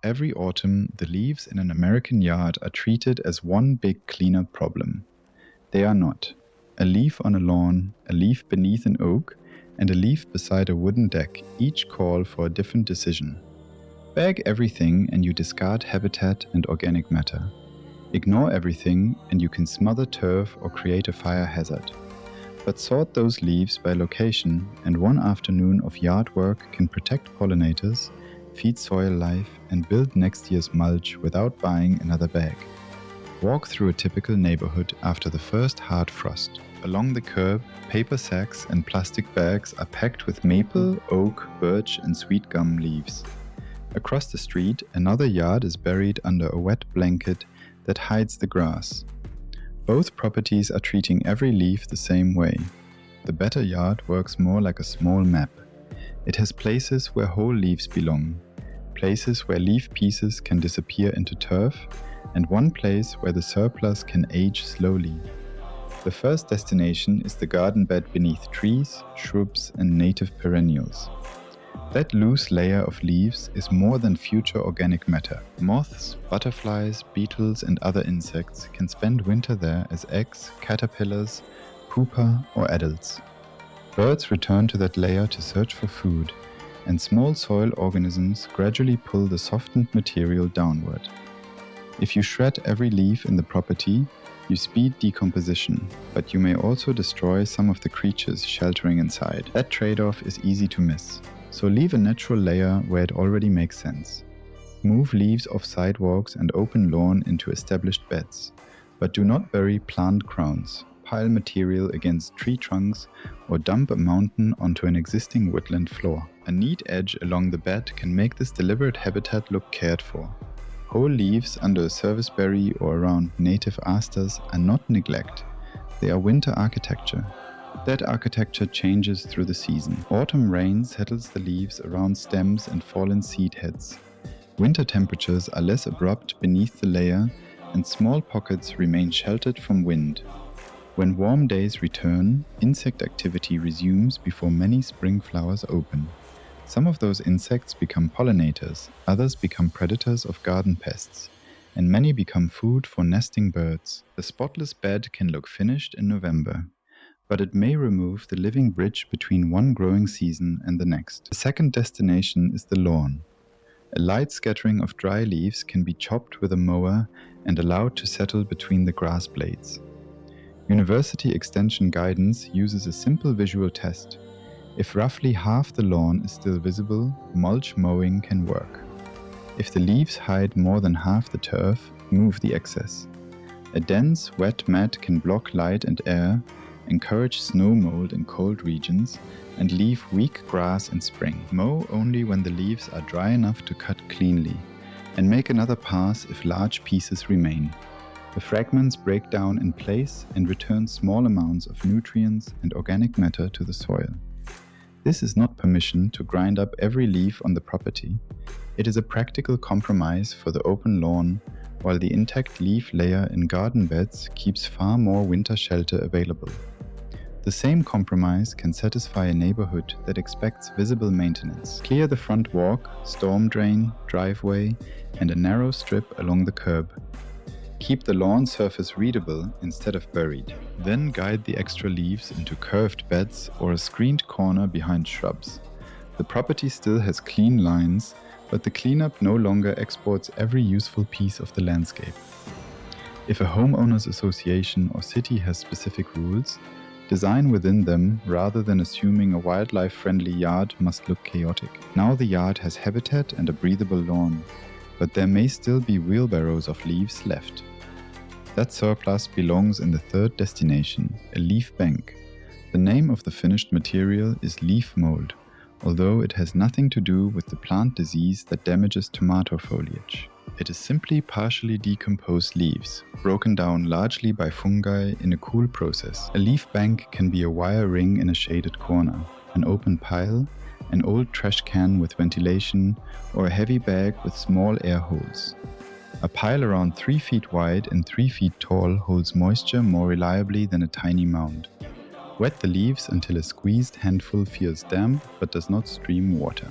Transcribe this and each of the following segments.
Every autumn, the leaves in an American yard are treated as one big cleanup problem. They are not. A leaf on a lawn, a leaf beneath an oak, and a leaf beside a wooden deck each call for a different decision. Bag everything and you discard habitat and organic matter. Ignore everything and you can smother turf or create a fire hazard. But sort those leaves by location, and one afternoon of yard work can protect pollinators, feed soil life, and build next year's mulch without buying another bag. Walk through a typical neighborhood after the first hard frost. Along the curb, paper sacks and plastic bags are packed with maple, oak, birch, and sweet gum leaves. Across the street, another yard is buried under a wet blanket that hides the grass. Both properties are treating every leaf the same way. The better yard works more like a small map. It has places where whole leaves belong, places where leaf pieces can disappear into turf, and one place where the surplus can age slowly. The first destination is the garden bed beneath trees, shrubs, and native perennials. That loose layer of leaves is more than future organic matter. Moths, butterflies, beetles, and other insects can spend winter there as eggs, caterpillars, pupa, or adults. Birds return to that layer to search for food, and small soil organisms gradually pull the softened material downward. If you shred every leaf in the property, you speed decomposition, but you may also destroy some of the creatures sheltering inside. That trade-off is easy to miss. So leave a natural layer where it already makes sense. Move leaves off sidewalks and open lawn into established beds, but do not bury plant crowns, pile material against tree trunks, or dump a mountain onto an existing woodland floor. A neat edge along the bed can make this deliberate habitat look cared for. Whole leaves under a serviceberry or around native asters are not neglect. They are winter architecture. That architecture changes through the season. Autumn rain settles the leaves around stems and fallen seed heads. Winter temperatures are less abrupt beneath the layer, and small pockets remain sheltered from wind. When warm days return, insect activity resumes before many spring flowers open. Some of those insects become pollinators, others become predators of garden pests, and many become food for nesting birds. The spotless bed can look finished in November, but it may remove the living bridge between one growing season and the next. The second destination is the lawn. A light scattering of dry leaves can be chopped with a mower and allowed to settle between the grass blades. University Extension guidance uses a simple visual test. If roughly half the lawn is still visible, mulch mowing can work. If the leaves hide more than half the turf, move the excess. A dense, wet mat can block light and air, encourage snow mold in cold regions, and leave weak grass in spring. Mow only when the leaves are dry enough to cut cleanly, and make another pass if large pieces remain. The fragments break down in place and return small amounts of nutrients and organic matter to the soil. This is not permission to grind up every leaf on the property. It is a practical compromise for the open lawn, while the intact leaf layer in garden beds keeps far more winter shelter available. The same compromise can satisfy a neighborhood that expects visible maintenance. Clear the front walk, storm drain, driveway, and a narrow strip along the curb. Keep the lawn surface readable instead of buried. Then guide the extra leaves into curved beds or a screened corner behind shrubs. The property still has clean lines, but the cleanup no longer exports every useful piece of the landscape. If a homeowners association or city has specific rules, design within them rather than assuming a wildlife-friendly yard must look chaotic. Now the yard has habitat and a breathable lawn, but there may still be wheelbarrows of leaves left. That surplus belongs in the third destination, a leaf bank. The name of the finished material is leaf mold, although it has nothing to do with the plant disease that damages tomato foliage. It is simply partially decomposed leaves, broken down largely by fungi in a cool process. A leaf bank can be a wire ring in a shaded corner, an open pile, an old trash can with ventilation, or a heavy bag with small air holes. A pile around 3 feet wide and 3 feet tall holds moisture more reliably than a tiny mound. Wet the leaves until a squeezed handful feels damp but does not stream water.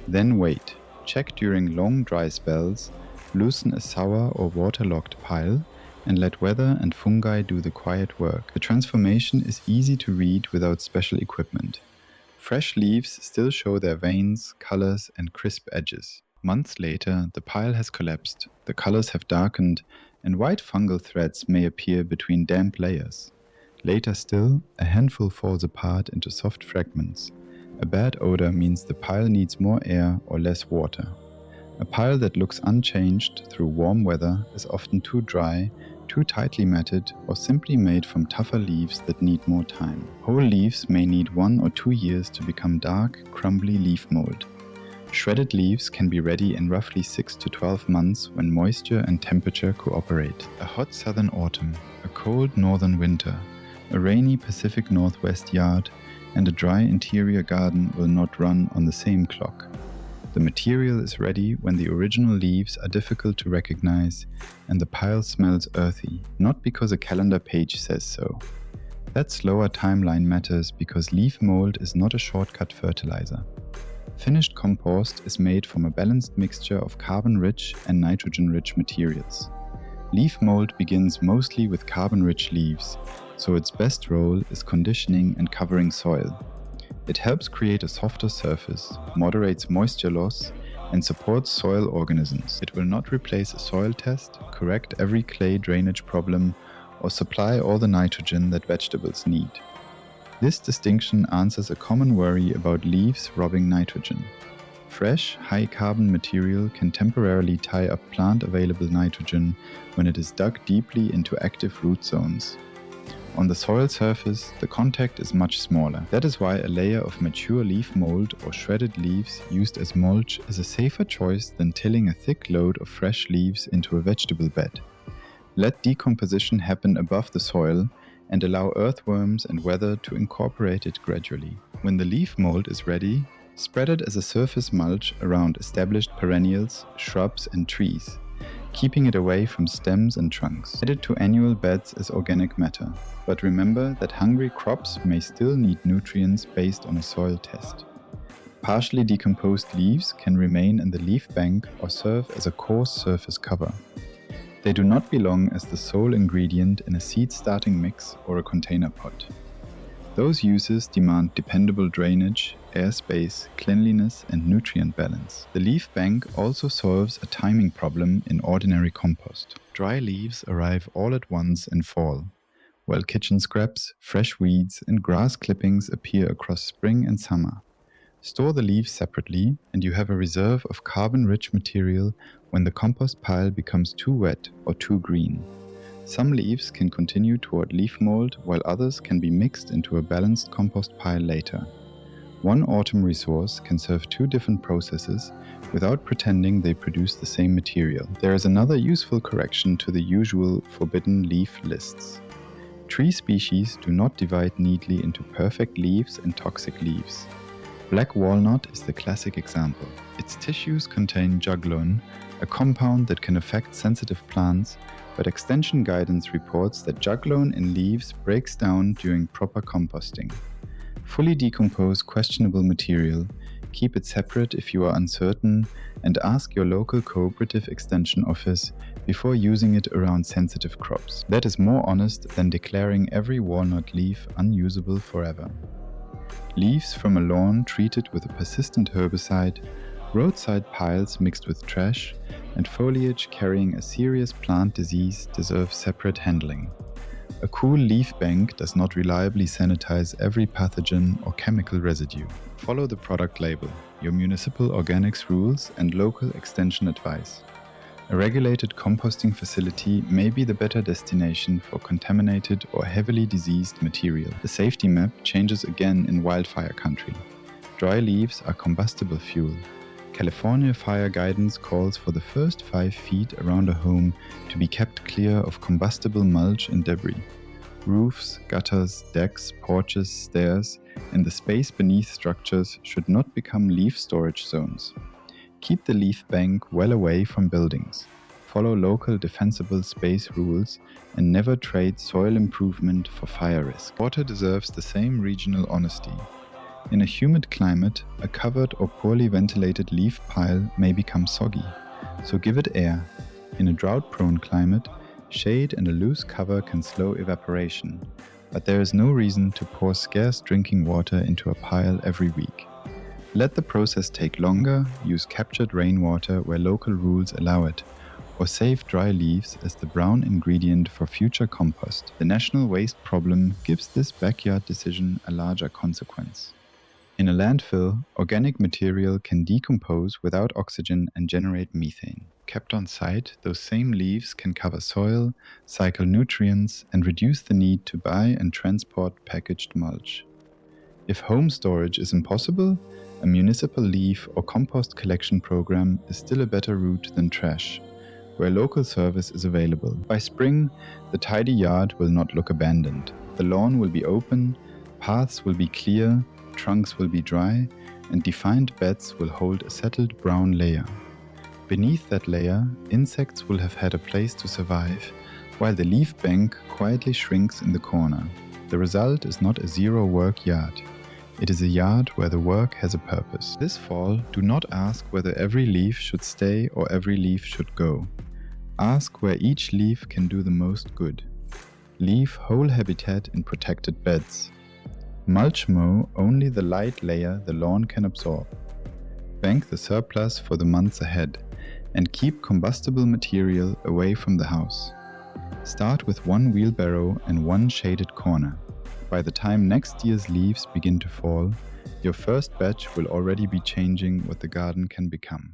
Then wait. Check during long dry spells, loosen a sour or waterlogged pile, and let weather and fungi do the quiet work. The transformation is easy to read without special equipment. Fresh leaves still show their veins, colors, and crisp edges. Months later, the pile has collapsed, the colors have darkened, and white fungal threads may appear between damp layers. Later still, a handful falls apart into soft fragments. A bad odor means the pile needs more air or less water. A pile that looks unchanged through warm weather is often too dry, too tightly matted, or simply made from tougher leaves that need more time. Whole leaves may need 1 or 2 years to become dark, crumbly leaf mold. Shredded leaves can be ready in roughly 6 to 12 months when moisture and temperature cooperate. A hot southern autumn, a cold northern winter, a rainy Pacific Northwest yard, and a dry interior garden will not run on the same clock. The material is ready when the original leaves are difficult to recognize and the pile smells earthy, not because a calendar page says so. That slower timeline matters because leaf mold is not a shortcut fertilizer. Finished compost is made from a balanced mixture of carbon-rich and nitrogen-rich materials. Leaf mold begins mostly with carbon-rich leaves, so its best role is conditioning and covering soil. It helps create a softer surface, moderates moisture loss, and supports soil organisms. It will not replace a soil test, correct every clay drainage problem, or supply all the nitrogen that vegetables need. This distinction answers a common worry about leaves robbing nitrogen. Fresh, high-carbon material can temporarily tie up plant-available nitrogen when it is dug deeply into active root zones. On the soil surface, the contact is much smaller. That is why a layer of mature leaf mold or shredded leaves used as mulch is a safer choice than tilling a thick load of fresh leaves into a vegetable bed. Let decomposition happen above the soil and allow earthworms and weather to incorporate it gradually. When the leaf mold is ready, spread it as a surface mulch around established perennials, shrubs, and trees, keeping it away from stems and trunks. Add it to annual beds as organic matter, but remember that hungry crops may still need nutrients based on a soil test. Partially decomposed leaves can remain in the leaf bank or serve as a coarse surface cover. They do not belong as the sole ingredient in a seed starting mix or a container pot. Those uses demand dependable drainage, airspace, cleanliness, and nutrient balance. The leaf bank also solves a timing problem in ordinary compost. Dry leaves arrive all at once in fall, while kitchen scraps, fresh weeds, and grass clippings appear across spring and summer. Store the leaves separately, and you have a reserve of carbon-rich material when the compost pile becomes too wet or too green. Some leaves can continue toward leaf mold, while others can be mixed into a balanced compost pile later. One autumn resource can serve 2 different processes without pretending they produce the same material. There is another useful correction to the usual forbidden leaf lists. Tree species do not divide neatly into perfect leaves and toxic leaves. Black walnut is the classic example. Its tissues contain juglone, a compound that can affect sensitive plants, but extension guidance reports that juglone in leaves breaks down during proper composting. Fully decompose questionable material, keep it separate if you are uncertain, and ask your local cooperative extension office before using it around sensitive crops. That is more honest than declaring every walnut leaf unusable forever. Leaves from a lawn treated with a persistent herbicide, roadside piles mixed with trash, and foliage carrying a serious plant disease deserve separate handling. A cool leaf bank does not reliably sanitize every pathogen or chemical residue. Follow the product label, your municipal organics rules, and local extension advice. A regulated composting facility may be the better destination for contaminated or heavily diseased material. The safety map changes again in wildfire country. Dry leaves are combustible fuel. California fire guidance calls for the first 5 feet around a home to be kept clear of combustible mulch and debris. Roofs, gutters, decks, porches, stairs, and the space beneath structures should not become leaf storage zones. Keep the leaf bank well away from buildings. Follow local defensible space rules and never trade soil improvement for fire risk. Water deserves the same regional honesty. In a humid climate, a covered or poorly ventilated leaf pile may become soggy, so give it air. In a drought-prone climate, shade and a loose cover can slow evaporation, but there is no reason to pour scarce drinking water into a pile every week. Let the process take longer, use captured rainwater where local rules allow it, or save dry leaves as the brown ingredient for future compost. The national waste problem gives this backyard decision a larger consequence. In a landfill, organic material can decompose without oxygen and generate methane. Kept on site, those same leaves can cover soil, cycle nutrients, and reduce the need to buy and transport packaged mulch. If home storage is impossible, a municipal leaf or compost collection program is still a better route than trash, where local service is available. By spring, the tidy yard will not look abandoned. The lawn will be open, paths will be clear, trunks will be dry, and defined beds will hold a settled brown layer. Beneath that layer, insects will have had a place to survive, while the leaf bank quietly shrinks in the corner. The result is not a zero-work yard. It is a yard where the work has a purpose. This fall, do not ask whether every leaf should stay or every leaf should go. Ask where each leaf can do the most good. Leave whole habitat in protected beds. Mulch-mow only the light layer the lawn can absorb. Bank the surplus for the months ahead, and keep combustible material away from the house. Start with one wheelbarrow and one shaded corner. By the time next year's leaves begin to fall, your first batch will already be changing what the garden can become.